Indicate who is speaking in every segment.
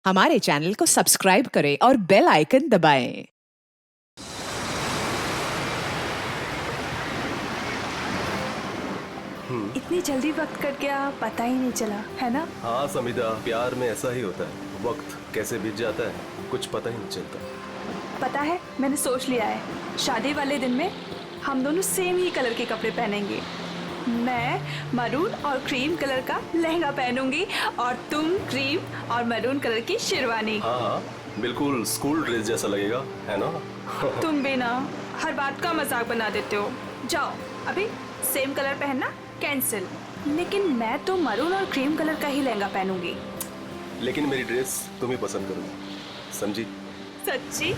Speaker 1: हमारे चैनल को सब्सक्राइब करें और बेल आइकन दबाएं।
Speaker 2: इतनी जल्दी वक्त कट गया पता ही नहीं चला, है ना?
Speaker 3: हाँ समिधा, प्यार में ऐसा ही होता है, वक्त कैसे बीत जाता है कुछ पता ही नहीं चलता।
Speaker 2: पता है, मैंने सोच लिया है, शादी वाले दिन में हम दोनों सेम ही कलर के कपड़े पहनेंगे। मैं मरून और क्रीम कलर का लहंगा पहनूंगी और तुम क्रीम और मरून कलर की शेरवानी।
Speaker 3: हाँ हाँ, बिल्कुल स्कूल ड्रेस जैसा लगेगा, है ना?
Speaker 2: तुम भी ना हर बात का मजाक बना देते हो। जाओ अभी सेम कलर पहनना कैंसिल। लेकिन मैं तो मरून और क्रीम कलर का ही लहंगा पहनूंगी।
Speaker 3: लेकिन मेरी ड्रेस तुम ही पसंद करोगी, समझी?
Speaker 2: सच्ची?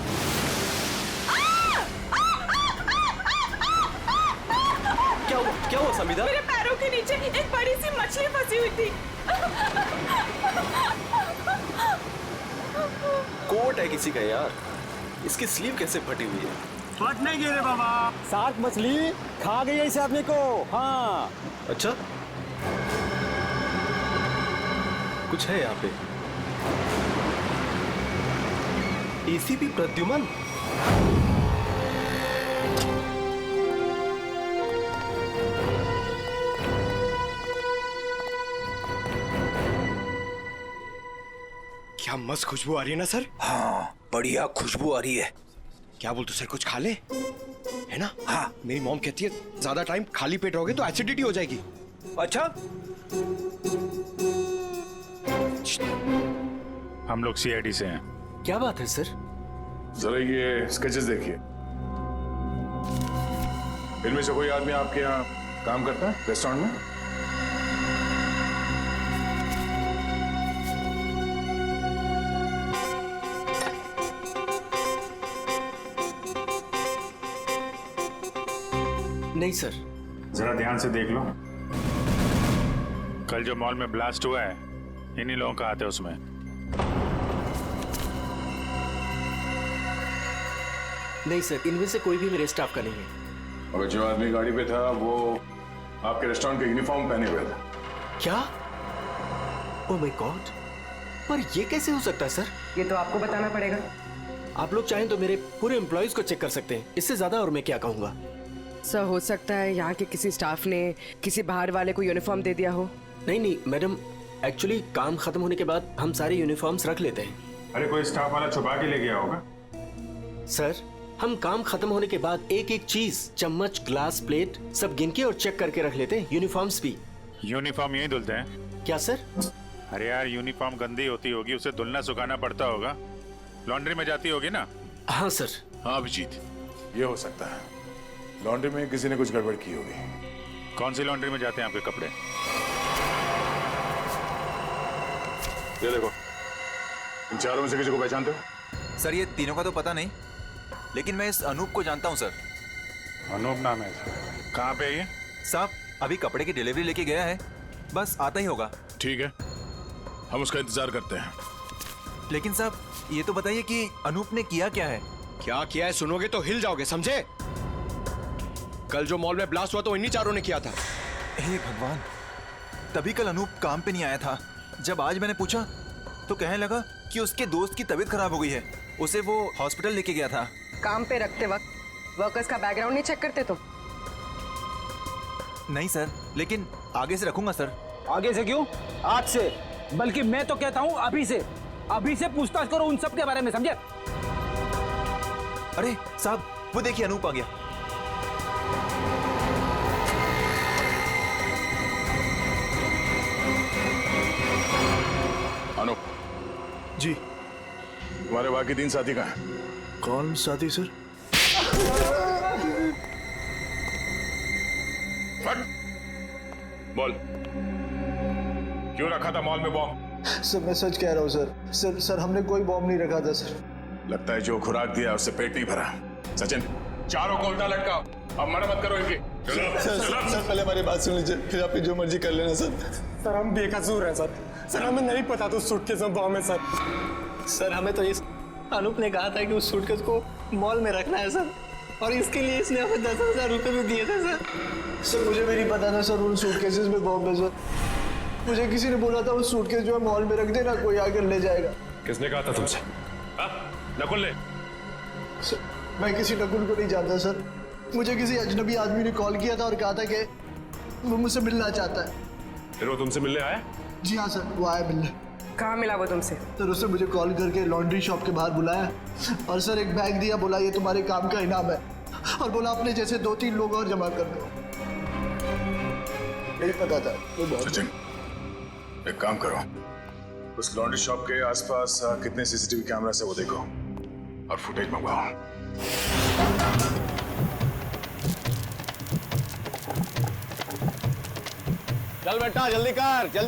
Speaker 3: क्या हुआ समिधा?
Speaker 2: मेरे पैरों के नीचे एक बड़ी सी मछली फंसी हुई थी।
Speaker 3: कोट है किसी का यार, इसकी स्लीव कैसे फटी हुई है?
Speaker 4: फट नहीं गिरे बाबा।
Speaker 5: सात मछली खा गई है इसे अपने को। हाँ
Speaker 3: अच्छा, कुछ है यहाँ पे। एसीपी प्रद्युमन,
Speaker 4: क्या मस्त खुशबू आ रही है ना सर?
Speaker 6: हाँ, बढ़िया खुशबू आ रही है।
Speaker 4: क्या बोलते सर, कुछ खा ले, है ना? हाँ, मेरी मॉम कहती है ज्यादा टाइम खाली पेट रहोगे तो एसिडिटी हो जाएगी।
Speaker 6: अच्छा,
Speaker 7: हम लोग सीआईडी से हैं।
Speaker 4: क्या बात है सर?
Speaker 7: जरा ये स्केचेस देखिए। इनमें से कोई आदमी आपके यहाँ काम करता है रेस्टोरेंट में?
Speaker 4: नहीं सर।
Speaker 7: जरा ध्यान से देख लो। कल जो मॉल में ब्लास्ट हुआ है, इन्हीं लोगों का हाथ है उसमें।
Speaker 4: नहीं सर, इनमें से कोई भी मेरे स्टाफ का नहीं है।
Speaker 7: और जो आदमी गाड़ी पे था वो आपके रेस्टोरेंट का यूनिफॉर्म पहने हुए था।
Speaker 4: क्या? ओह माय गॉड, पर ये कैसे हो सकता है सर?
Speaker 8: ये तो आपको बताना पड़ेगा।
Speaker 4: आप लोग चाहें तो मेरे पूरे एम्प्लॉयज को चेक कर सकते हैं, इससे ज्यादा और मैं क्या कहूँगा।
Speaker 8: सर हो सकता है यहाँ के किसी स्टाफ ने किसी बाहर वाले को यूनिफॉर्म दे दिया हो।
Speaker 4: नहीं मैडम, एक्चुअली काम खत्म होने के बाद हम सारे यूनिफॉर्म्स रख लेते हैं।
Speaker 7: अरे कोई स्टाफ वाला छुपा के ले गया होगा।
Speaker 4: सर, हम काम खत्म होने के बाद एक एक चीज, चम्मच, ग्लास, प्लेट सब गिन के और चेक करके रख लेते हैं। यूनिफॉर्म्स भी।
Speaker 7: यूनिफॉर्म यही धुलते हैं?
Speaker 4: क्या सर?
Speaker 7: अरे यार, यूनिफॉर्म गंदी होती होगी, उसे धुलना सुखाना पड़ता होगा, लॉन्ड्री में जाती होगी ना?
Speaker 4: हाँ सर।
Speaker 7: हाँ अभिजीत, ये हो सकता है लॉन्ड्री में किसी ने कुछ गड़बड़ की होगी। कौन सी लॉन्ड्री में जाते हैं आपके कपड़े? ये देखो, इन चारों में से किसी को पहचानते हो?
Speaker 6: सर ये तीनों का तो पता नहीं, लेकिन मैं इस अनूप को जानता हूँ सर।
Speaker 7: अनूप नाम है इसका। कहाँ पे है ये?
Speaker 6: साहब अभी कपड़े की डिलीवरी लेके गया है, बस आता ही होगा।
Speaker 7: ठीक है, हम उसका इंतजार करते हैं।
Speaker 6: लेकिन साहब ये तो बताइए कि अनूप ने किया क्या है?
Speaker 4: क्या किया है सुनोगे तो हिल जाओगे, समझे? कल जो मॉल में ब्लास्ट हुआ तो इन्हीं चारों ने किया था।
Speaker 6: हे भगवान, तभी कल अनूप काम पे नहीं आया था। जब आज मैंने पूछा तो कहने लगा कि उसके दोस्त की तबीयत खराब हो गई है, उसे वो हॉस्पिटल लेके गया था।
Speaker 8: काम पे रखते वक्त वर्कर्स का बैकग्राउंड नहीं चेक करते तुम?
Speaker 6: नहीं सर, लेकिन आगे से रखूंगा सर।
Speaker 5: आगे से क्यों, आज से। बल्कि मैं तो कहता हूँ अभी से पूछताछ करो उन सब के बारे में, समझे?
Speaker 6: अरे साहब वो देखिए अनूप आ गया।
Speaker 7: अनूप
Speaker 3: जी।
Speaker 7: तुम्हारे बाकी 3 साथी कहाँ हैं?
Speaker 3: कौन साथी सर?
Speaker 7: फट बोल, क्यों रखा था मॉल में बॉम्ब?
Speaker 9: सर मैं सच कह रहा हूँ सर। सर हमने कोई बॉम्ब नहीं रखा था सर।
Speaker 7: लगता है जो खुराक दिया उससे पेट नहीं भरा। सचिन, चारों को उल्टा लटकाओ, अब मना मत करो इनकी।
Speaker 9: सर पहले हमारी बात सुन लीजिए, फिर आप जो मर्जी कर लेना सर।
Speaker 10: सर हम बेकसूर हैं सर। सर हमें नहीं पता था सूटकेस में बॉम्ब है सर।
Speaker 5: सर हमें तो इस अनूप ने कहा था कि उस सूटकेस को मॉल में रखना है सर, और इसके लिए इसने हमें 10,000 रुपये भी दिए थे सर।
Speaker 9: सर मुझे भी नहीं पता था सर उन सूटकेसेस में बॉम्ब है सर। मुझे किसी ने बोला था उस सूटकेस जो है मॉल में रख देना, कोई आकर ले जाएगा।
Speaker 7: किसने कहा था तुमसे? नकुल ने?
Speaker 9: सर, मैं किसी नकुल को नहीं जानता सर। मुझे किसी अजनबी आदमी ने कॉल किया था और कहा था कि वो मुझसे मिलना चाहता है।
Speaker 7: फिर वो तुमसे मिलने आया?
Speaker 9: जी हाँ सर, वो आया मिलने।
Speaker 8: कहाँ मिला वो तुमसे?
Speaker 9: सर उसने मुझे कॉल करके लॉन्ड्री शॉप के बाहर बुलाया और सर एक बैग दिया, बोला ये तुम्हारे काम का इनाम है, और बोला अपने जैसे 2-3 लोग और जमा कर दो। नहीं पता था वो बहुत।
Speaker 7: सचिन, एक काम करो, उस लॉन्ड्री शॉप के आसपास कितने सीसीटीवी कैमरा से वो देखो और फुटेज मंगवाओ।
Speaker 5: चल बेटा जल्दी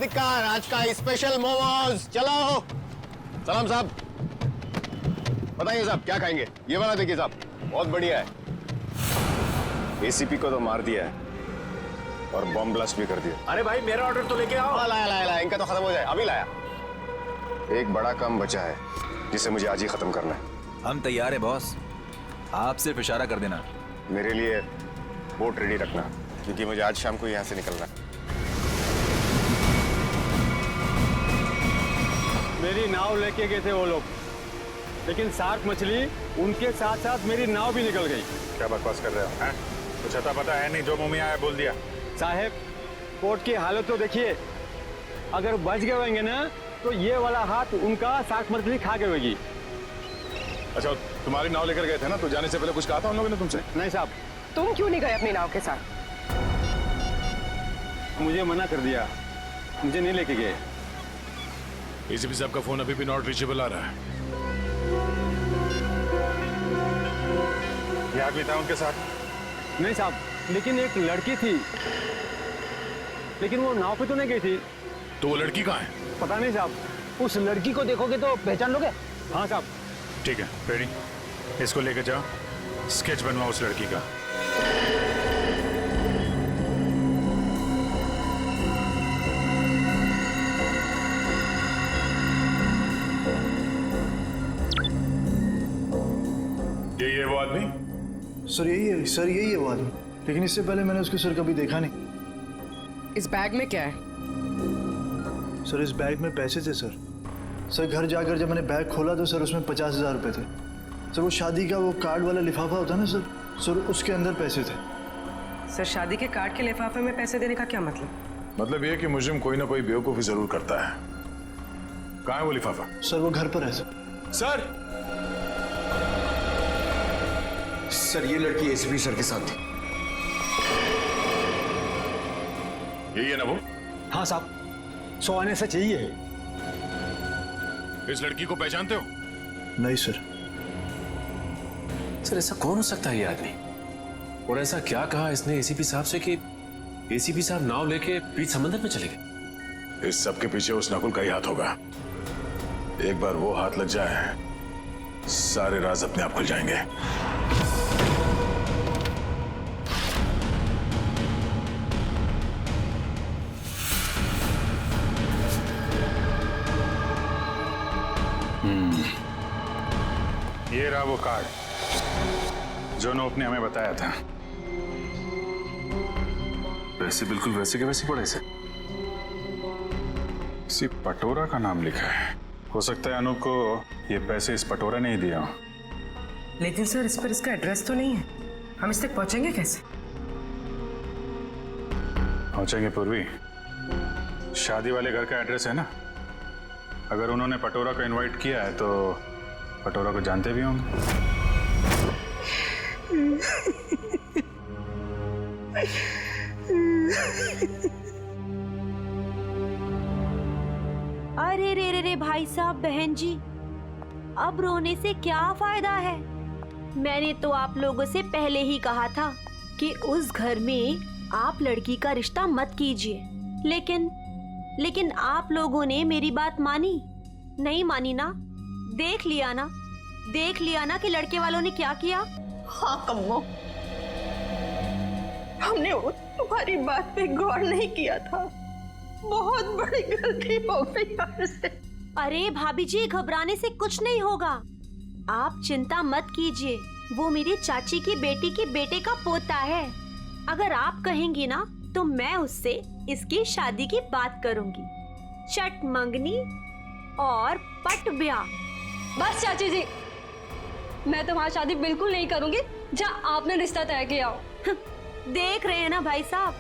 Speaker 5: कर, आज का स्पेशल मोमोज। चलो सलाम साहब, बताइए साहब क्या खाएंगे? ये वाला देखिए साहब, बहुत बढ़िया है। एसीपी को तो मार दिया है और बॉम्ब ब्लास्ट भी कर दिया।
Speaker 4: अरे भाई मेरा ऑर्डर तो लेके आओ।
Speaker 5: लाया, इनका तो खत्म हो जाए, अभी लाया। एक बड़ा काम बचा है जिसे मुझे आज ही खत्म करना है।
Speaker 6: हम तैयार है बॉस, आप सिर्फ इशारा कर देना।
Speaker 5: मेरे लिए बोट रेडी रखना, क्योंकि मुझे आज शाम को यहाँ से निकलना है।
Speaker 10: मेरी नाव लेके गए थे वो लोग, लेकिन शार्क मछली उनके साथ साथ मेरी नाव भी निकल गई।
Speaker 7: क्या बकवास कर रहे हो? हैं? कुछ अता पता है नहीं, जो मुंह में आया बोल दिया।
Speaker 10: साहब, कोर्ट की हालत तो देखिए, अगर बच गए होंगे ना तो ये वाला हाथ उनका शार्क मछली खा गई होगी।
Speaker 7: अच्छा, तुम्हारी नाव लेकर गए थे ना, तो जाने से पहले कुछ कहा था उन लोगों ने तुमसे?
Speaker 10: नहीं साहब,
Speaker 8: तुम क्यों नहीं गए अपनी नाव के साथ?
Speaker 10: मुझे मना कर दिया, मुझे नहीं लेके गए।
Speaker 7: एसीपी साहब का फोन अभी भी नॉट रीचेबल आ रहा है। ये आदमी था उनके साथ?
Speaker 10: नहीं साहब, लेकिन एक लड़की थी, लेकिन वो नाव पे तो नहीं गई थी।
Speaker 7: तो वो लड़की कहाँ है?
Speaker 10: पता नहीं साहब, उस लड़की को देखोगे तो पहचान लोगे। हाँ साहब।
Speaker 7: ठीक है, रेडी, इसको लेकर जाओ, स्केच बनवाओ उस लड़की का। ये वो आदमी?
Speaker 9: सर यही है वो आदमी, लेकिन इससे पहले मैंने उसको सर कभी देखा नहीं।
Speaker 8: इस बैग में क्या है?
Speaker 9: सर इस बैग में पैसे थे सर। सर घर जाकर जब मैंने बैग खोला तो सर उसमें 50,000 रुपये थे। सर वो शादी का वो कार्ड वाला लिफाफा होता है ना सर उसके अंदर पैसे थे।
Speaker 8: सर शादी के कार्ड के लिफाफे में पैसे देने का क्या मतलब?
Speaker 7: मतलब ये कि मुजरिम कोई ना कोई बेवकूफी जरूर करता है। कहाँ है वो लिफाफा?
Speaker 9: सर वो घर पर है सर।
Speaker 4: सर ये लड़की एसीपी सर के साथ थी।
Speaker 7: यही है ना वो?
Speaker 10: हाँ साहब, 100 आने से चाहिए।
Speaker 7: इस लड़की को पहचानते हो?
Speaker 9: नहीं सर।
Speaker 11: सर ऐसा कौन हो सकता है ये आदमी? और ऐसा क्या कहा इसने एसीपी साहब से कि एसीपी साहब नाव लेके बीच समंदर में चले गए?
Speaker 7: इस सब के पीछे उस नकुल का ही हाथ होगा। एक बार वो हाथ लग जाए, सारे राज अपने आप खुल जाएंगे। ये रहा वो कार्ड जो नोप ने हमें बताया था।
Speaker 11: वैसे बिल्कुल वैसे के वैसे पड़े से।
Speaker 7: किसी पटोरा का नाम लिखा है। हो सकता है अनूप को ये पैसे इस पटोरा ने ही दिया हो।
Speaker 8: लेकिन सर इस पर इसका एड्रेस तो नहीं है, हम इस तक पहुंचेंगे कैसे?
Speaker 7: पहुंचेंगे पूर्वी, शादी वाले घर का एड्रेस है ना। अगर उन्होंने पटोरा को इनवाइट किया है तो पटोरा को जानते भी होंगे।
Speaker 12: अरे रे भाई साहब, बहन जी, अब रोने से क्या फायदा है? मैंने तो आप लोगों से पहले ही कहा था कि उस घर में आप लड़की का रिश्ता मत कीजिए, लेकिन आप लोगों ने मेरी बात मानी नहीं मानी ना? देख लिया ना कि लड़के वालों ने क्या किया।
Speaker 2: हाँ कम्मो, हमने तुम्हारी बात पे गौर नहीं किया था। बहुत बड़ी गलती हो गई हमसे।
Speaker 12: अरे भाभी जी, घबराने से कुछ नहीं होगा, आप चिंता मत कीजिए। वो मेरी चाची की बेटी के बेटे का पोता है। अगर आप कहेंगी ना तो मैं उससे इसकी शादी की बात करूंगी। चट मंगनी और पट ब्याह।
Speaker 13: बस चाची जी, मैं तुम्हारी शादी बिल्कुल नहीं करूंगी जहाँ आपने रिश्ता तय किया हो।
Speaker 12: देख रहे हैं ना भाई साहब,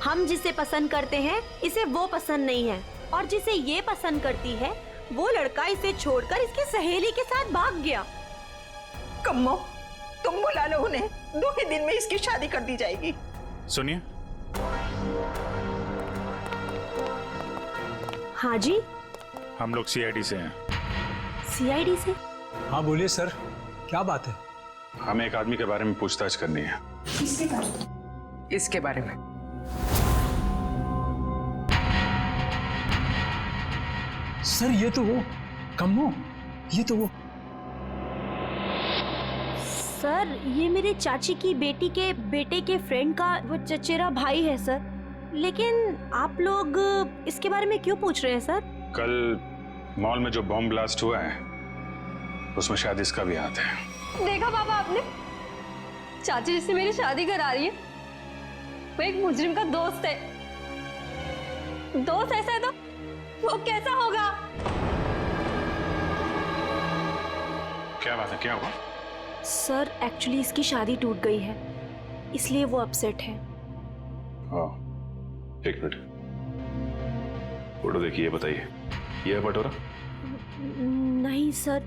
Speaker 12: हम जिसे पसंद करते हैं इसे वो पसंद नहीं है, और जिसे ये पसंद करती है वो लड़का इसे छोड़कर इसकी सहेली के साथ भाग गया।
Speaker 1: कम्मो, तुम बुला लो उन्हें, 2 ही दिन में इसकी शादी कर दी जाएगी।
Speaker 7: सुनिए।
Speaker 12: हाँ जी।
Speaker 7: हम लोग सीआईडी से हैं।
Speaker 12: सीआईडी से?
Speaker 10: हाँ बोलिए सर, क्या बात है?
Speaker 7: हमें एक आदमी के बारे में पूछताछ करनी है।
Speaker 8: इसके बारे में?
Speaker 10: सर ये तो वो कम्मो, ये तो वो।
Speaker 12: सर ये मेरे चाची की बेटी के बेटे के फ्रेंड का वो चचेरा भाई है सर। लेकिन आप लोग इसके बारे में क्यों पूछ रहे हैं सर?
Speaker 7: कल मॉल में जो बॉम्ब ब्लास्ट हुआ है उसमें शायद इसका भी हाथ है।
Speaker 13: देखा पापा आपने, चाची जिससे मेरी शादी करा रही है वो एक मुजरिम का दोस्त है। दोस्त ऐसा है तो वो कैसा होगा?
Speaker 7: क्या बात है, क्या हुआ?
Speaker 12: सर एक्चुअली इसकी शादी टूट गई है, इसलिए वो अपसेट है।
Speaker 11: हाँ, एक मिनट, फोटो देखिए, ये बताइए, ये है पटोरा?
Speaker 12: नहीं सर।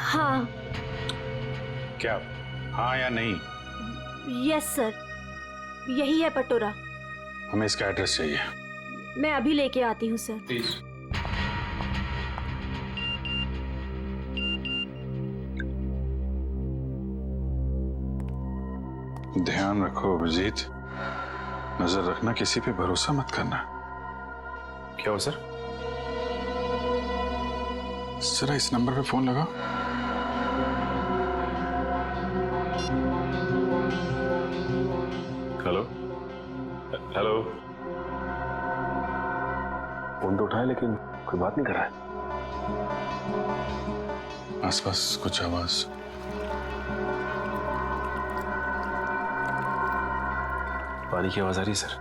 Speaker 12: हाँ।
Speaker 7: क्या हाँ या नहीं?
Speaker 12: यस सर, यही है पटोरा।
Speaker 7: हमें इसका एड्रेस चाहिए।
Speaker 12: मैं अभी लेके आती हूँ सर।
Speaker 7: प्लीज। ध्यान रखो अभिजीत, नजर रखना, किसी पे भरोसा मत करना।
Speaker 11: क्या हो सर?
Speaker 7: जरा इस नंबर पे फोन लगाओ।
Speaker 11: Hello hello. फोन तो उठाए लेकिन कोई बात नहीं कर रहा है।
Speaker 7: आसपास कुछ आवाज?
Speaker 11: पानी की आवाज आ रही है सर।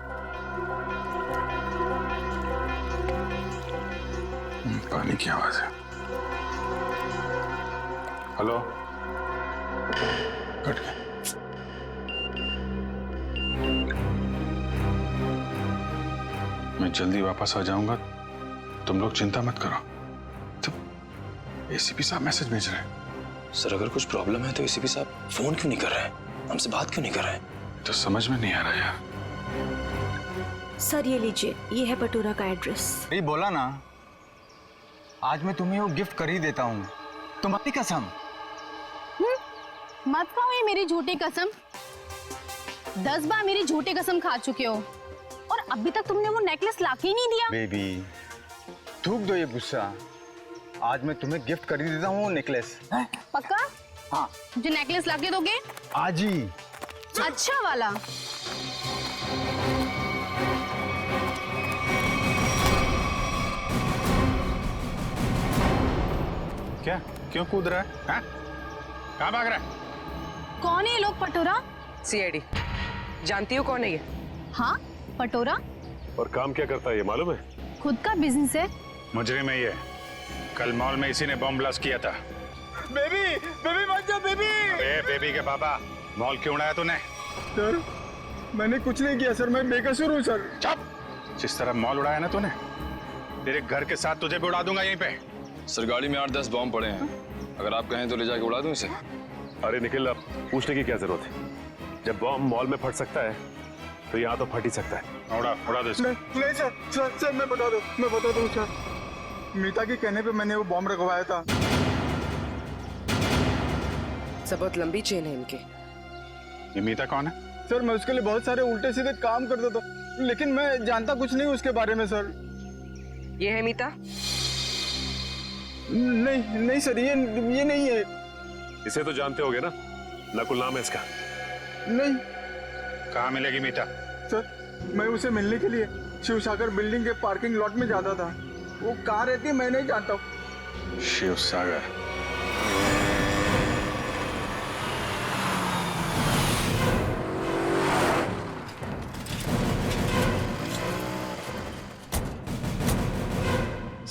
Speaker 7: पानी की आवाज है। हेलो, कट गया। मैं जल्दी वापस आ जाऊंगा, तुम लोग चिंता मत करो। तो एसीपी साहब मैसेज भेज रहे हैं।
Speaker 14: सर अगर कुछ प्रॉब्लम है तो एसीपी साहब फोन क्यों नहीं कर रहे हैं, हमसे बात क्यों नहीं कर रहे हैं?
Speaker 7: तो समझ में नहीं आ रहा यार।
Speaker 12: सर ये लीजिए, ये है पटोरा का एड्रेस।
Speaker 10: नहीं बोला ना, आज मैं तुम्हें वो गिफ्ट कर ही देता हूँ, तुम्हारी कसम।
Speaker 13: मत खाओ ये मेरी झूठी कसम। 10 बार मेरी झूठी कसम खा चुके हो और अभी तक तुमने वो नेकलेस लाके ही नहीं दिया।
Speaker 10: बेबी थूक दो ये गुस्सा, आज मैं तुम्हें गिफ्ट कर ही देता हूँ वो नेकलेस।
Speaker 13: पक्का?
Speaker 10: हाँ।
Speaker 13: जो नेकलेस लाके दोगे?
Speaker 10: आज ही।
Speaker 13: अच्छा वाला।
Speaker 7: क्या, क्यों कूद रहा है? हाँ? कहाँ भाग रहा है?
Speaker 13: कौन है ये लोग? पटोरा?
Speaker 8: सीआईडी। जानती हो कौन है ये?
Speaker 13: हाँ पटोरा।
Speaker 11: और काम क्या करता है ये मालूम है?
Speaker 13: खुद का बिजनेस है।
Speaker 7: मुजरिम है ये। कल मॉल में इसी ने बॉम्ब ब्लास्ट किया था।
Speaker 10: बेबी, बेबी मत जा बेबी।
Speaker 7: अरे बेबी के पापा, मॉल क्यों उड़ाया तूने?
Speaker 10: सर मैंने कुछ नहीं किया सर, मैं बेकसूर हूँ सर।
Speaker 7: चुप! जिस तरह मॉल उड़ाया ना तूने, तेरे घर के साथ तुझे भी उड़ा दूंगा यहीं पे।
Speaker 14: सर गाड़ी में 8-10 बॉम्ब पड़े हैं, अगर आप कहें तो ले जाके उड़ा दूं इसे।
Speaker 11: अरे निखिल, अब पूछने की क्या जरूरत है? जब बॉम्ब मॉल में फट सकता है तो यहाँ तो फट ही सकता है।
Speaker 7: उड़ा दो इसको।
Speaker 10: नहीं सर, मैं बता दूं सर। मीता के कहने पे मैंने वो बॉम्ब रखवाया था।
Speaker 8: सब बहुत लंबी चेन है इनके।
Speaker 7: ये मीता कौन है?
Speaker 10: सर मैं उसके लिए बहुत सारे उल्टे सीधे काम करता था, लेकिन मैं जानता कुछ नहीं उसके बारे में सर।
Speaker 8: ये है मीता?
Speaker 10: नहीं सर, ये नहीं है।
Speaker 11: इसे तो जानते होगे ना, नकुल नाम है इसका।
Speaker 10: नहीं।
Speaker 7: कहाँ मिलेगी मीता?
Speaker 10: सर मैं उसे मिलने के लिए शिव सागर बिल्डिंग के पार्किंग लॉट में जाता था। वो कहाँ रहती है मैं नहीं जानता हूँ।
Speaker 7: शिव सागर?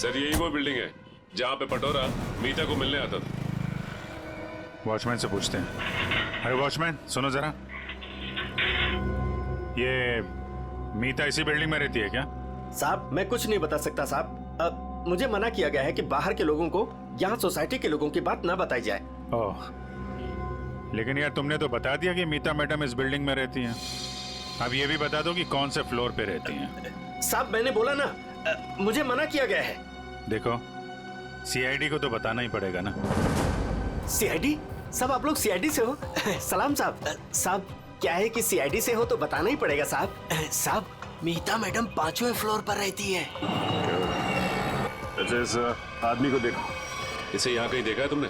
Speaker 11: सर यही वो बिल्डिंग है जहाँ पे पटोरा मीता को मिलने आता था।
Speaker 7: वॉचमैन से पूछते हैं। अरे वॉचमैन सुनो जरा, ये मीता इसी बिल्डिंग में रहती है क्या?
Speaker 4: साहब मैं कुछ नहीं बता सकता साहब। मुझे मना किया गया है कि बाहर के लोगों को यहाँ सोसाइटी के लोगों की बात ना बताई जाए।
Speaker 7: ओह, लेकिन यार तुमने तो बता दिया कि मीता मैडम इस बिल्डिंग में रहती हैं। अब ये भी बता दो कि कौन से फ्लोर पे रहती हैं।
Speaker 4: साहब मैंने बोला ना, मुझे मना किया गया है।
Speaker 7: देखो सीआईडी को तो बताना ही पड़ेगा ना।
Speaker 4: सीआईडी? सब आप लोग सीआईडी से हो? सलाम साहब। साहब क्या है कि सीआईडी से हो तो बताना ही पड़ेगा साहब। साहब मीता मैडम 5वें फ्लोर पर रहती है।
Speaker 11: अच्छा इस आदमी को देखो, इसे यहाँ कहीं देखा है तुमने?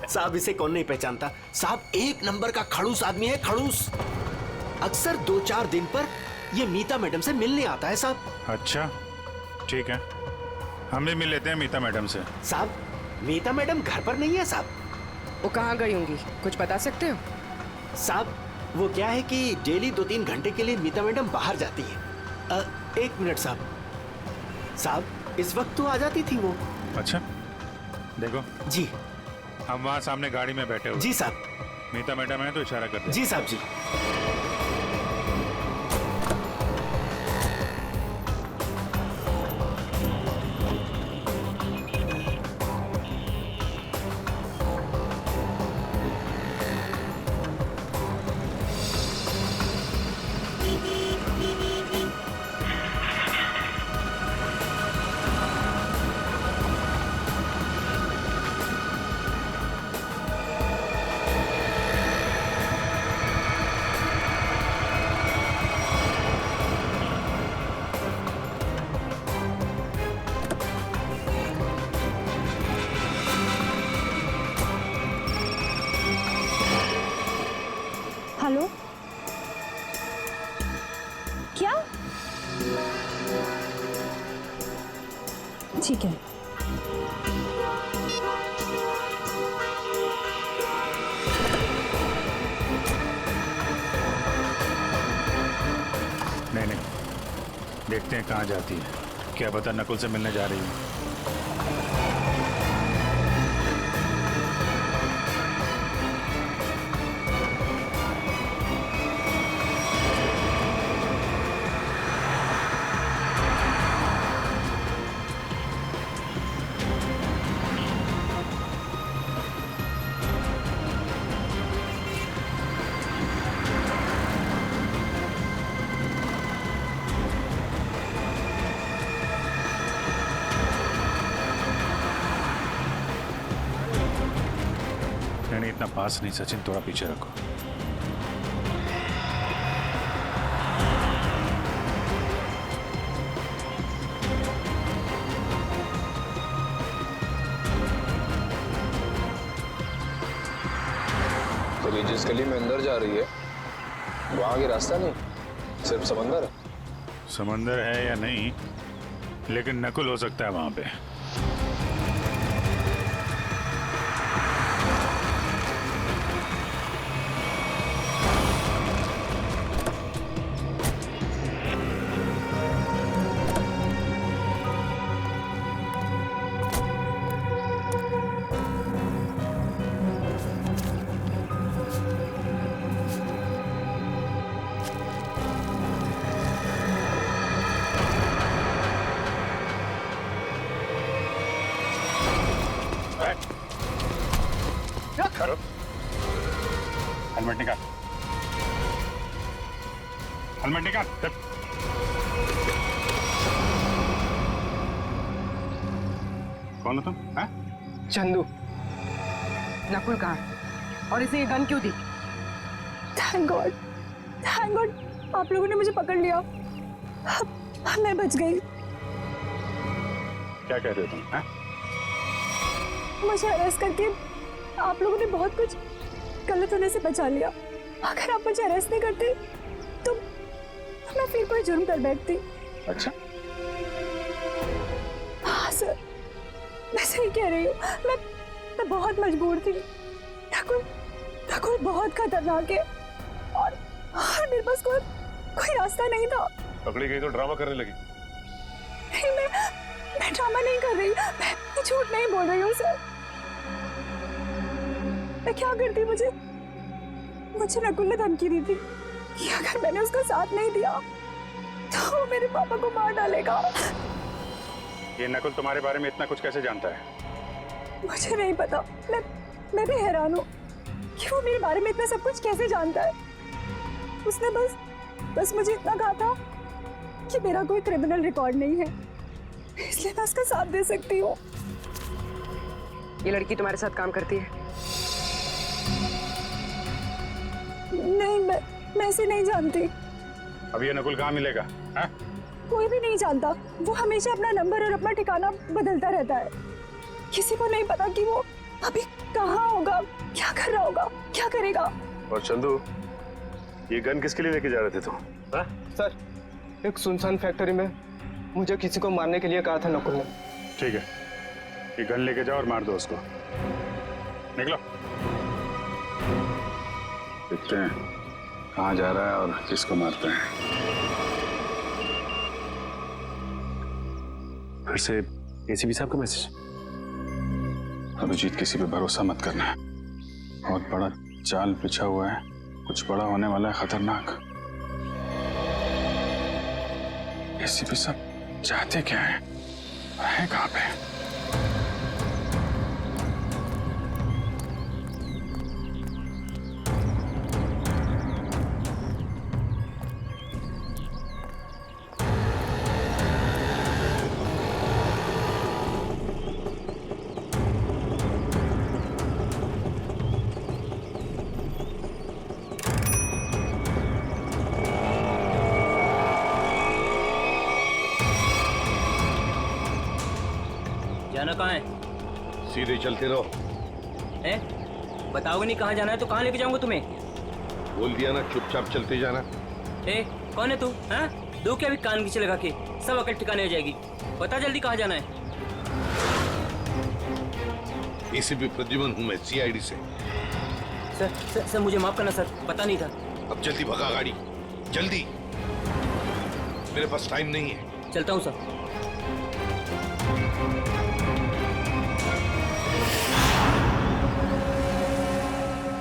Speaker 4: साहब इसे कौन नहीं पहचानता। साहब 1 नंबर का खड़ूस आदमी है, खड़ूस। अक्सर 2-4 दिन पर ये मीता मैडम से मिलने आता है साहब।
Speaker 7: अच्छा ठीक है, हम भी मिल लेते हैं मीता मैडम से।
Speaker 4: साहब मीता मैडम घर पर नहीं है साहब।
Speaker 8: वो कहाँ गई होंगी, कुछ बता सकते हो?
Speaker 4: साहब वो क्या है कि डेली 2-3 घंटे के लिए मीता मैडम बाहर जाती है। 1 मिनट साहब। साहब इस वक्त तो आ जाती थी वो।
Speaker 7: अच्छा देखो
Speaker 4: जी,
Speaker 7: हम वहाँ सामने गाड़ी में बैठे हुए।
Speaker 4: जी साहब।
Speaker 7: मीता मैडम है तो इशारा कर दे।
Speaker 4: जी साहब जी।
Speaker 12: हेलो, क्या? ठीक है।
Speaker 7: नहीं, देखते हैं कहाँ जाती है। क्या पता नकुल से मिलने जा रही है। नहीं, इतना पास नहीं सचिन, थोड़ा पीछे रखो।
Speaker 14: तो ये जिस गली में अंदर जा रही है वहां आगे रास्ता नहीं, सिर्फ समंदर है।
Speaker 7: समंदर है या नहीं, लेकिन नकुल हो सकता है वहां पे। हेलमेट निकाल, हेलमेट निकाल। कौन हो तुम?
Speaker 8: चंदू। नकुल कहाँ और इसे ये गन क्यों दी?
Speaker 2: थैंक गॉड, थैंक गॉड आप लोगों ने मुझे पकड़ लिया। मैं बच गई।
Speaker 7: क्या कह रहे हो तुम?
Speaker 2: मुझे अरेस्ट करके आप लोगों ने बहुत कुछ गलत होने से बचा लिया। अगर आप मुझे अरेस्ट नहीं करते तो मैं फिर कोई जुर्म कर बैठती।
Speaker 7: अच्छा
Speaker 2: हाँ सर, मैं सही कह रही हूँ। मैं बहुत मजबूर थी। नकुल बहुत खतरनाक है और मेरे पास कोई रास्ता नहीं था।
Speaker 11: पकड़ी गई तो ड्रामा करने लगी।
Speaker 2: नहीं, मैं ड्रामा नहीं कर रही, मैं झूठ नहीं बोल रही हूँ सर। मैं क्या करती, मुझे नकुल ने धमकी दी थी कि अगर मैंने उसका साथ नहीं दिया तो वो मेरे पापा को मार डालेगा।
Speaker 7: ये नकुल तुम्हारे बारे में इतना कुछ कैसे जानता है?
Speaker 2: मुझे नहीं पता, मैं भी हैरान हूँ कि वो मेरे बारे में इतना सब कुछ कैसे जानता है। उसने बस मुझे इतना कहा था कि मेरा कोई क्रिमिनल रिकॉर्ड नहीं है, इसलिए मैं उसका साथ दे सकती हूँ।
Speaker 8: ये लड़की तुम्हारे साथ काम करती है?
Speaker 2: नहीं, मैं इसे नहीं जानती।
Speaker 7: अब ये नकुल कहाँ मिलेगा? है?
Speaker 2: कोई भी नहीं जानता, वो हमेशा अपना नंबर और अपना ठिकाना बदलता रहता है। किसी को नहीं पता कि वो अभी कहाँ होगा, क्या कर रहा होगा, क्या करेगा।
Speaker 7: और चंदू, ये गन किसके लिए लेके जा रहे थे तुम?
Speaker 10: सर, एक सुनसान फैक्ट्री में मुझे किसी को मारने के लिए कहा था नकुल ने।
Speaker 7: ठीक है, ये गन लेके जाओ और मार दो उसको। निकलो, देखते हैं कहाँ जा रहा है और किसको मारते हैं। फिर से एसीपी साहब का मैसेज। अभिजीत, किसी पे भरोसा मत करना, बहुत बड़ा जाल बिछा हुआ है, कुछ बड़ा होने वाला है, खतरनाक। एसीपी साहब चाहते क्या है, कहाँ पे?
Speaker 15: जाना कहाँ है?
Speaker 5: सीधे चलते रहो।
Speaker 15: बताओगे नहीं कहाँ जाना है तो कहाँ लेके जाऊंगा तुम्हें?
Speaker 5: बोल दिया ना, चुपचाप चलते जाना।
Speaker 15: कौन है तू? हाँ, दो क्या भी कान खींचे लगा के, सब अकल ठिकाने हो जाएगी। बता जल्दी कहाँ जाना है?
Speaker 5: एसीपी प्रद्युमन हूँ मैं, सीआईडी से।
Speaker 15: सर मुझे माफ करना सर, पता नहीं था।
Speaker 5: अब जल्दी भगा गाड़ी, जल्दी, मेरे पास टाइम नहीं है।
Speaker 15: चलता हूँ सर।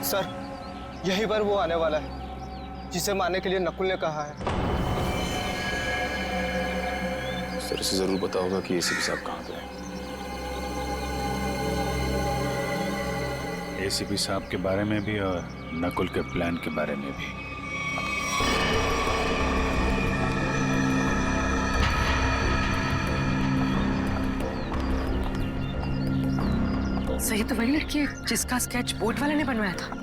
Speaker 10: सर, यही बार वो आने वाला है जिसे मारने के लिए नकुल ने कहा है।
Speaker 7: सर, इसे जरूर बताओगा कि एसीपी साहब कहाँ पे हैं। एसीपी साहब के बारे में भी और नकुल के प्लान के बारे में भी।
Speaker 8: सही तो वही लड़की है जिसका स्केच बोर्ड वाले ने बनवाया था।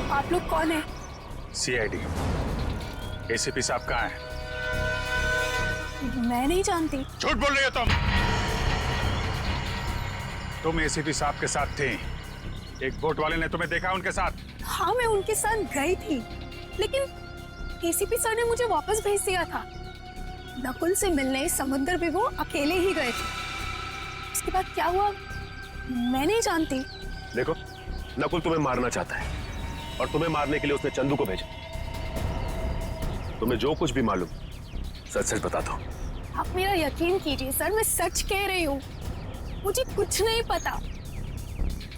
Speaker 2: आप लोग कौन है?
Speaker 7: सीआईडी। एसीपी साहब कहाँ हैं?
Speaker 2: मैं नहीं जानती।
Speaker 7: झूठ बोल रही हो तुम एसीपी साहब के साथ थे। एक बोट वाले ने तुम्हें देखा उनके साथ?
Speaker 2: हाँ, मैं उनके साथ गई थी, लेकिन एसीपी सर ने मुझे वापस भेज दिया था। नकुल से मिलने समुद्र पे वो अकेले ही गए थे। उसके बाद क्या हुआ मैं नहीं जानती।
Speaker 11: देखो, नकुल तुम्हें मारना चाहता है और तुम्हें मारने के लिए उसने चंदू को भेजा। तुम्हें जो कुछ भी मालूम सच सच बता दो।
Speaker 2: आप मेरा यकीन कीजिए सर, मैं सच कह रही हूँ। मुझे कुछ नहीं पता।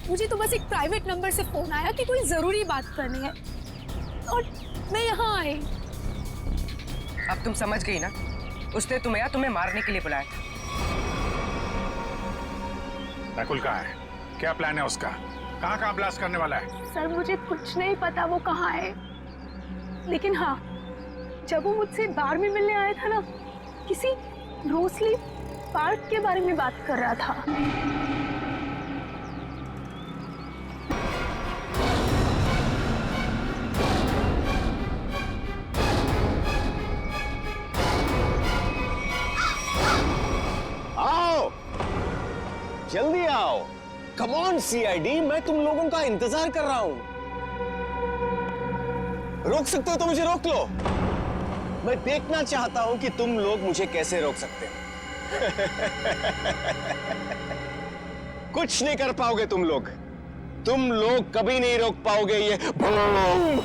Speaker 2: मुझे तो बस एक प्राइवेट नंबर से फोन आया कि कोई जरूरी बात करनी है और मैं यहाँ आई।
Speaker 8: अब तुम समझ गई ना, उसने तुम्हें मारने के लिए बुलाया था।
Speaker 7: नकुल कहाँ है? क्या प्लान है उसका? कहाँ ब्लास्ट करने वाला है?
Speaker 2: सर मुझे कुछ नहीं पता वो कहाँ है, लेकिन हाँ, जब वो मुझसे बार में मिलने आया था ना, किसी रोसली पार्क के बारे में बात कर रहा था।
Speaker 5: जल्दी आओ। कम ऑन सीआईडी, मैं तुम लोगों का इंतजार कर रहा हूं। रोक सकते हो तो मुझे रोक लो। मैं देखना चाहता हूं कि तुम लोग मुझे कैसे रोक सकते हो। कुछ नहीं कर पाओगे तुम लोग कभी नहीं रोक पाओगे ये बूम।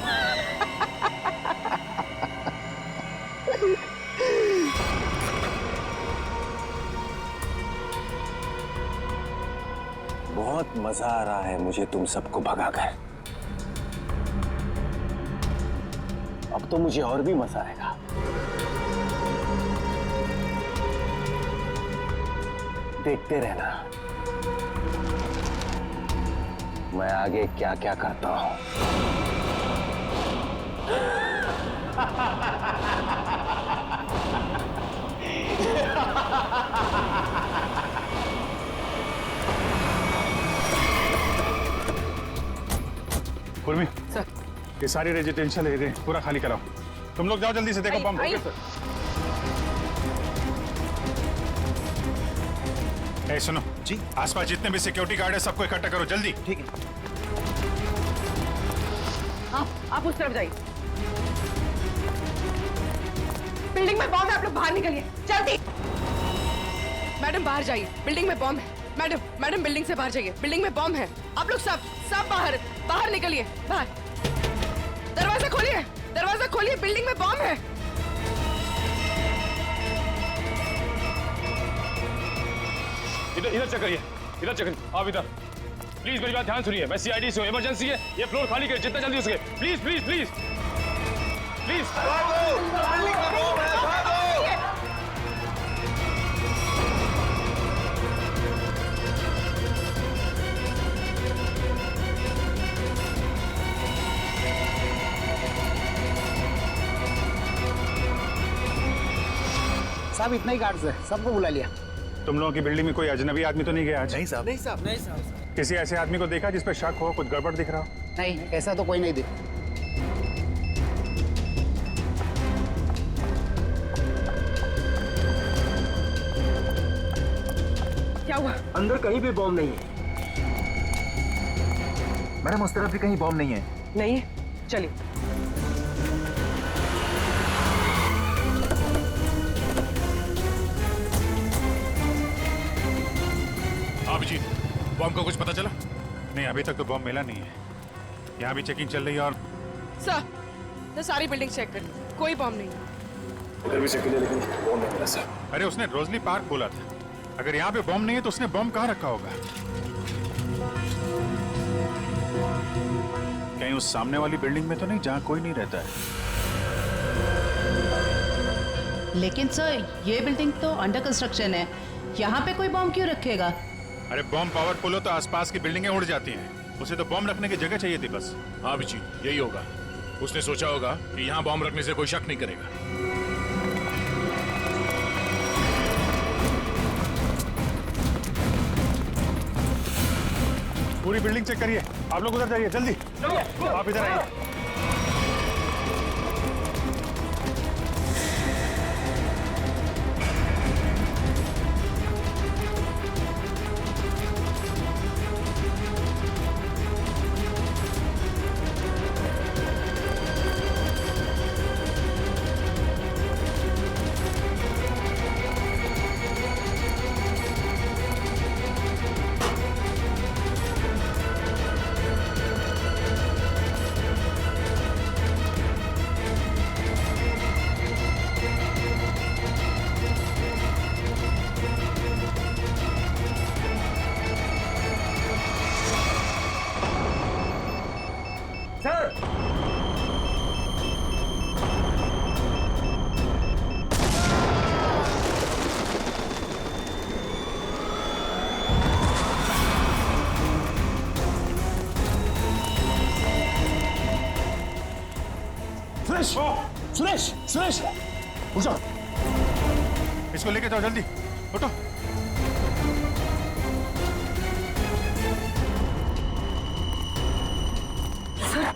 Speaker 5: बहुत मजा आ रहा है मुझे तुम सबको भगाकर। अब तो मुझे और भी मजा आएगा। देखते रहना मैं आगे क्या क्या करता हूं।
Speaker 7: पूर्वी
Speaker 8: सर,
Speaker 7: ये सारी रेजिडेंशियल एरिया पूरा खाली कराओ। तुम लोग जाओ जल्दी से, देखो बम। ए सुनो
Speaker 6: जी,
Speaker 7: आसपास जितने भी सिक्योरिटी गार्ड है सबको इकट्ठा करो जल्दी।
Speaker 6: ठीक है।
Speaker 8: आप उस तरफ जाइए। बिल्डिंग में बॉम्ब है, आप लोग बाहर निकलिए जल्दी। मैडम बाहर जाइए, बिल्डिंग में बॉम्ब है। मैडम बिल्डिंग से बाहर जाइए, बिल्डिंग में बॉम्ब है। आप लोग सब बाहर निकलिए, बाहर। दरवाजा खोलिए, बिल्डिंग में बॉम्ब है।
Speaker 11: इधर चेक करिए, आप इधर प्लीज मेरी बात ध्यान सुनिए। मैं सीआईडी से हूं, इमरजेंसी है, ये फ्लोर खाली करिए जितना जल्दी हो सके। Please please please please.
Speaker 4: साहब इतना ही गार्ड्स है, सबको बुला लिया।
Speaker 7: तुम लोगों की बिल्डिंग में कोई अजनबी आदमी तो नहीं गया आज?
Speaker 6: नहीं साहब।
Speaker 4: नहीं साहब, नहीं साहब।
Speaker 7: किसी ऐसे आदमी को देखा जिस पे शक हो, कुछ गड़बड़ दिख रहा हो?
Speaker 4: नहीं, ऐसा तो कोई नहीं दिख।
Speaker 8: क्या हुआ?
Speaker 4: अंदर कहीं भी बॉम्ब नहीं है।
Speaker 6: मैडम उस तरफ भी कहीं बॉम्ब नहीं है।
Speaker 8: नहीं है, चलिए।
Speaker 7: अभिजीत, बॉम्ब का कुछ पता चला? नहीं, अभी तक तो बॉम्ब मिला नहीं है। यहाँ भी चेकिंग चल रही है और
Speaker 8: सर सारी बिल्डिंग चेक कर, कोई बॉम्ब नहीं है।
Speaker 14: इधर भी चेक किया लेकिन बॉम्ब नहीं मिला सर।
Speaker 7: अरे उसने रोजली पार्क बोला था। अगर यहाँ पे बॉम्ब नहीं है तो उसने बॉम्ब कहाँ रखा होगा? कहीं उस सामने वाली बिल्डिंग में तो नहीं जहाँ कोई नहीं रहता है?
Speaker 16: लेकिन सर ये बिल्डिंग तो अंडर कंस्ट्रक्शन है, यहाँ पे कोई बॉम्ब क्यों रखेगा?
Speaker 7: अरे बॉम्ब पावरफुल हो तो आसपास की बिल्डिंगें उड़ जाती हैं। उसे तो बॉम्ब रखने की जगह चाहिए थी बस।
Speaker 11: हाँ जी, यही होगा। उसने सोचा होगा कि यहाँ बॉम्ब रखने से कोई शक नहीं करेगा।
Speaker 7: पूरी बिल्डिंग चेक करिए। आप लोग उधर जाइए जल्दी। आप इधर आइए।
Speaker 11: सुरेश उठो।
Speaker 7: इसको लेके जाओ जल्दी, उठो।
Speaker 8: सर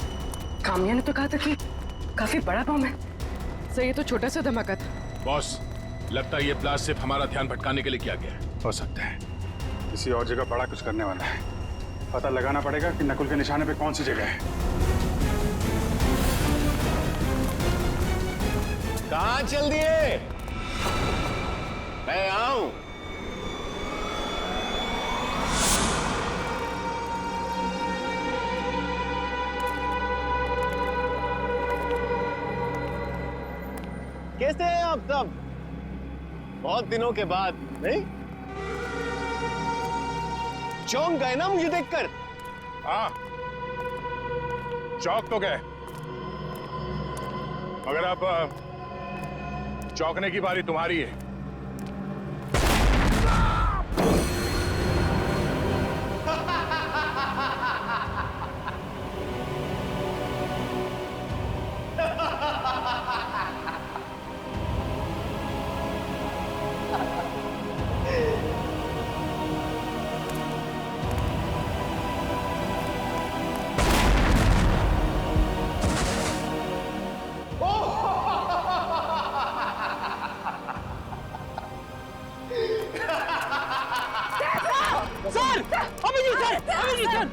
Speaker 8: कामिया ने तो कहा था कि काफी बड़ा बम है। सर ये तो छोटा सा धमाका था।
Speaker 11: बॉस, लगता है ये ब्लास्ट सिर्फ हमारा ध्यान भटकाने के लिए किया गया है।
Speaker 7: हो सकता है। किसी और जगह बड़ा कुछ करने वाला है। पता लगाना पड़ेगा कि नकुल के निशाने पे कौन सी जगह है।
Speaker 5: कहाँ चल दिए? मैं आऊं। कैसे हैं आप सब? बहुत दिनों के बाद, नहीं? चौंक गए ना मुझे देखकर?
Speaker 7: हाँ, चौक तो गए, मगर अब चौंकने की बारी तुम्हारी है।
Speaker 8: Sir, Abhijit sir, Abhijit sir.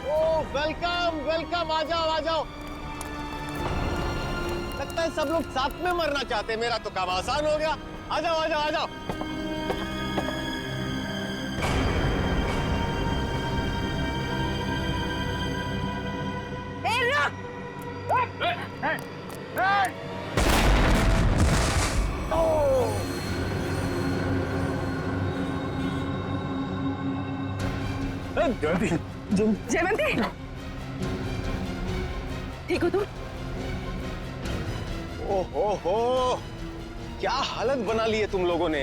Speaker 5: Oh, welcome welcome, आ जाओ आ जाओ। लगता है सब लोग साथ में मरना चाहते हैं। मेरा तो काम आसान हो गया। आ जाओ आ जाओ आ जाओ।
Speaker 8: जयवंती, ठीक हो तुम?
Speaker 5: ओहो, क्या हालत बना ली है तुम लोगों ने।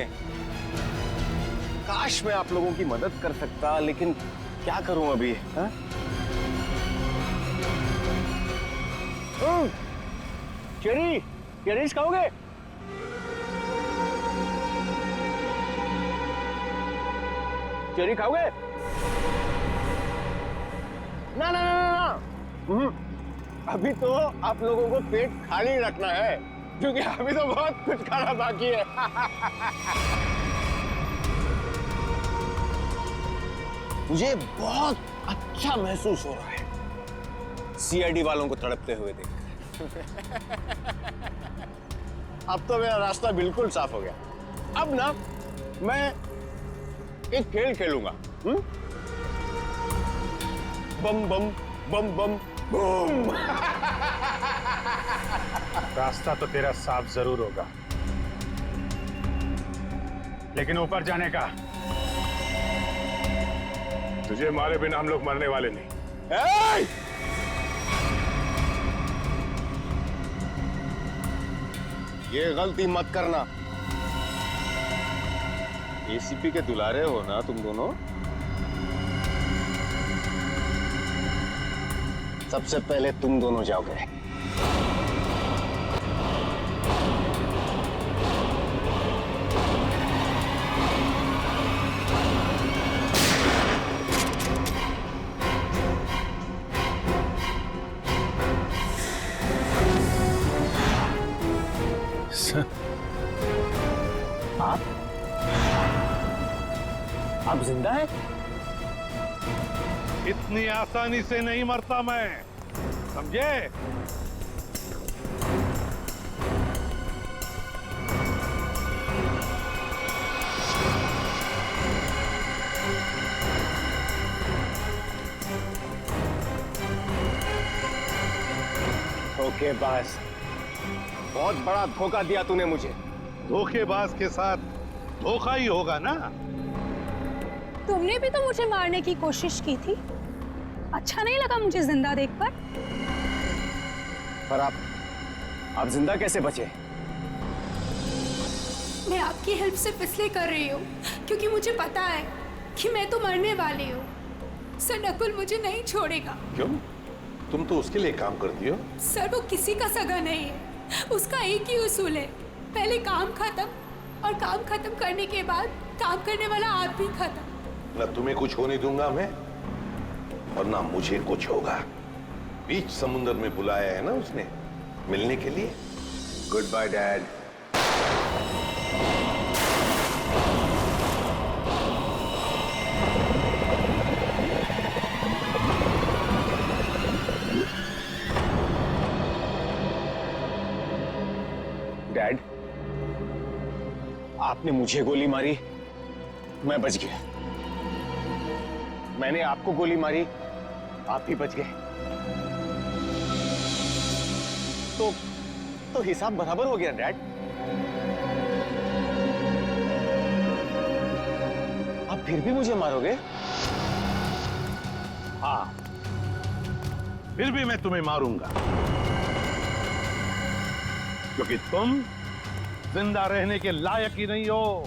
Speaker 5: काश मैं आप लोगों की मदद कर सकता, लेकिन क्या करूं अभी? हाँ? चेरीज खाओगे? चेरी खाओगे? ना ना ना ना, अभी तो आप लोगों को पेट खाली रखना है, क्योंकि अभी तो बहुत कुछ खाना बाकी है। मुझे बहुत अच्छा महसूस हो रहा है सीआईडी वालों को तड़पते हुए देखकर। अब तो मेरा रास्ता बिल्कुल साफ हो गया। अब ना मैं एक खेल खेलूंगा। बम बम बम बम बूम।
Speaker 7: रास्ता तो तेरा साफ जरूर होगा, लेकिन ऊपर जाने का तुझे मारे बिना हम लोग मरने वाले नहीं।
Speaker 5: ये गलती मत करना। एसीपी के दुलारे हो ना तुम दोनों। सबसे पहले तुम दोनों जाओगे। आप जिंदा हैं?
Speaker 7: इतनी आसानी से नहीं मरता मैं, समझे?
Speaker 5: धोखेबाज, बहुत बड़ा धोखा दिया तूने मुझे।
Speaker 7: धोखेबाज के साथ धोखा ही होगा ना।
Speaker 13: तुमने भी तो मुझे मारने की कोशिश की थी। अच्छा नहीं लगा मुझे जिंदा देखकर।
Speaker 5: पर आप जिंदा कैसे बचे?
Speaker 2: मैं आपकी हेल्प सिर्फ इसलिए कर रही हूँ क्योंकि मुझे पता है कि मैं तो मरने वाली हूँ। सर, नकुल मुझे नहीं छोड़ेगा।
Speaker 17: क्यों? तुम तो उसके लिए काम करती हो।
Speaker 2: सर, वो किसी का सगा नहीं है। उसका एक ही उसूल है, पहले काम खत्म, और काम खत्म करने के बाद काम करने वाला आदमी खत्म।
Speaker 17: न तुम्हें कुछ होने दूंगा मैं, और ना मुझे कुछ होगा। बीच समुद्र में बुलाया है ना उसने मिलने के लिए। Goodbye dad.
Speaker 5: आपने मुझे गोली मारी, मैं बच गया। मैंने आपको गोली मारी, आप भी बच गए। तो हिसाब बराबर हो गया डैड। आप फिर भी मुझे मारोगे?
Speaker 17: हाँ, फिर भी मैं तुम्हें मारूंगा, क्योंकि तुम जिंदा रहने के लायक ही नहीं हो।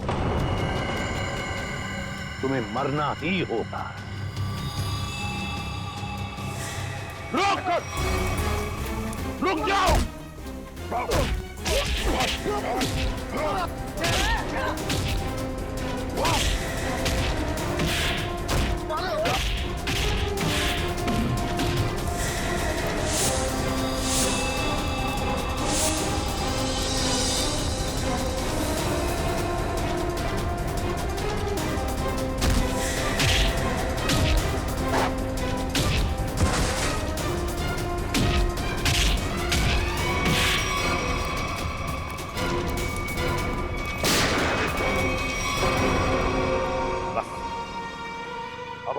Speaker 17: तुम्हें मरना ही होगा। रुक जाओ!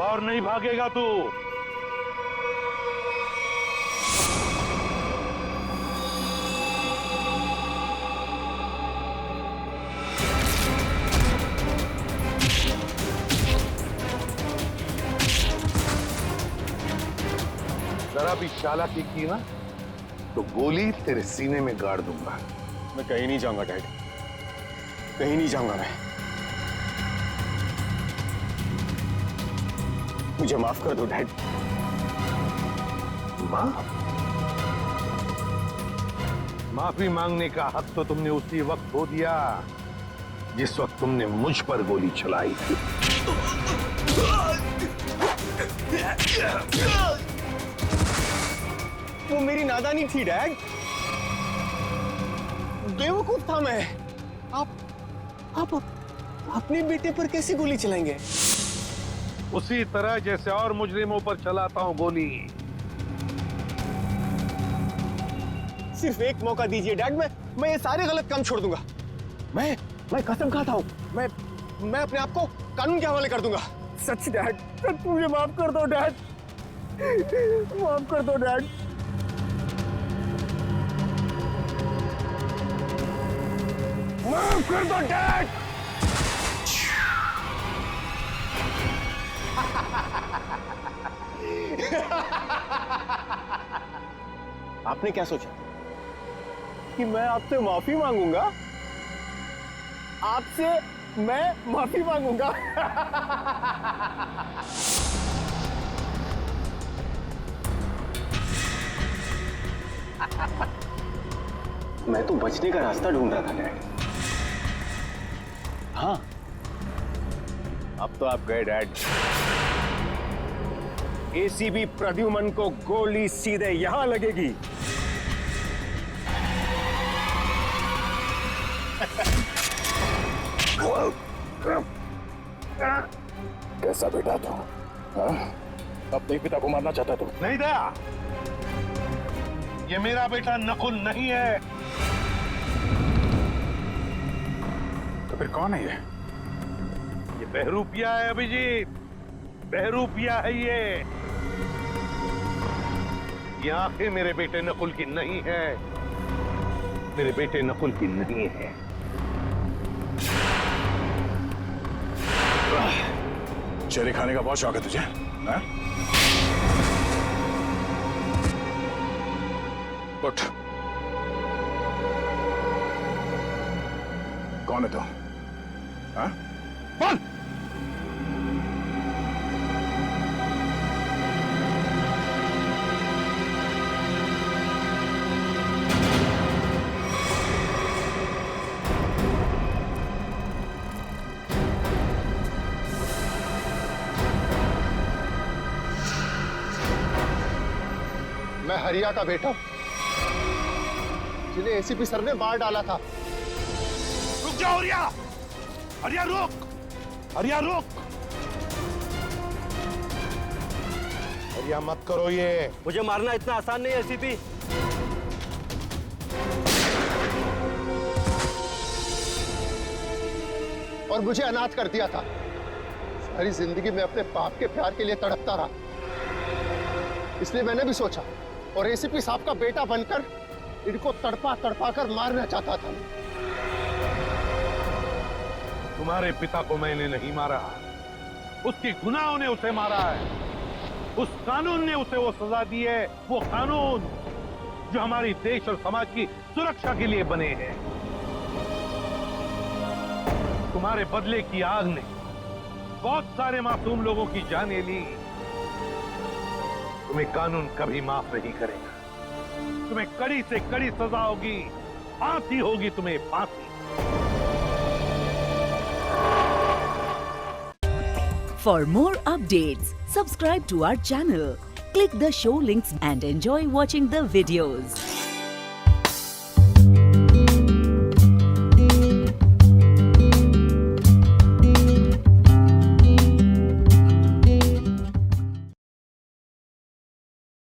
Speaker 17: और नहीं भागेगा तू। जरा भी चालाकी की ना तो गोली तेरे सीने में गाड़ दूंगा।
Speaker 5: मैं कहीं नहीं जाऊंगा डैड, कहीं नहीं जाऊंगा मैं। मुझे माफ कर दो डैड।
Speaker 17: माफी मांगने का हक तो तुमने उसी वक्त खो दिया जिस वक्त तुमने मुझ पर गोली चलाई थी।
Speaker 5: वो मेरी नादानी थी डैड, बेवकूफ था मैं। आप अपने बेटे पर कैसे गोली चलाएंगे?
Speaker 17: उसी तरह जैसे और मुजरिमों पर चलाता हूं गोली।
Speaker 5: सिर्फ एक मौका दीजिए डैड, मैं ये सारे गलत काम छोड़ दूंगा। मैं कसम खाता हूं, मैं अपने आप को कानून के हवाले कर दूंगा। सच डैड, सच मुझे माफ कर दो डैड, माफ कर दो डैड। माफ कर दो डैड। आपने क्या सोचा कि मैं आपसे माफी मांगूंगा? आपसे मैं माफी मांगूंगा? मैं तो बचने का रास्ता ढूंढ रहा था डैड। हाँ,
Speaker 17: अब तो आप गए डैड।
Speaker 5: एसीबी प्रद्युमन को गोली सीधे यहां लगेगी।
Speaker 17: कैसा बेटा तू? अपने पिता को मारना चाहता तू? नहीं दया, ये मेरा बेटा नकुल नहीं है।
Speaker 7: तो फिर कौन है ये?
Speaker 17: ये बहरूपिया है अभिजीत, बहरूपिया है ये। आंखें मेरे बेटे नकुल की नहीं है, मेरे बेटे नकुल की नहीं है।
Speaker 7: चेरी खाने का बहुत शौक है तुझे, हाँ? उठ। कौन है तू? हाँ? बोल।
Speaker 5: मैं हरिया का बेटा, जिन्हें एसीपी सर ने मार डाला था।
Speaker 17: रुक जाओ हरिया, हरिया रुक, हरिया रुक, हरिया मत करो ये।
Speaker 10: मुझे मारना इतना आसान नहीं है एसीपी।
Speaker 5: और मुझे अनाथ कर दिया था। सारी जिंदगी में अपने बाप के प्यार के लिए तड़पता रहा। इसलिए मैंने भी सोचा और एसीपी साहब का बेटा बनकर इनको तड़पा तड़पा कर मारना चाहता था।
Speaker 17: तुम्हारे पिता को मैंने नहीं मारा, उसके गुनाहों ने उसे मारा है। उस कानून ने उसे वो सजा दी है, वो कानून जो हमारी देश और समाज की सुरक्षा के लिए बने हैं। तुम्हारे बदले की आग ने बहुत सारे मासूम लोगों की जानें ली। तुम्हें कानून कभी माफ नहीं करेगा। तुम्हें कड़ी से कड़ी सजा होगी, फांसी होगी, तुम्हें फांसी।
Speaker 18: For more updates, subscribe to our channel, click the show links and enjoy watching the videos.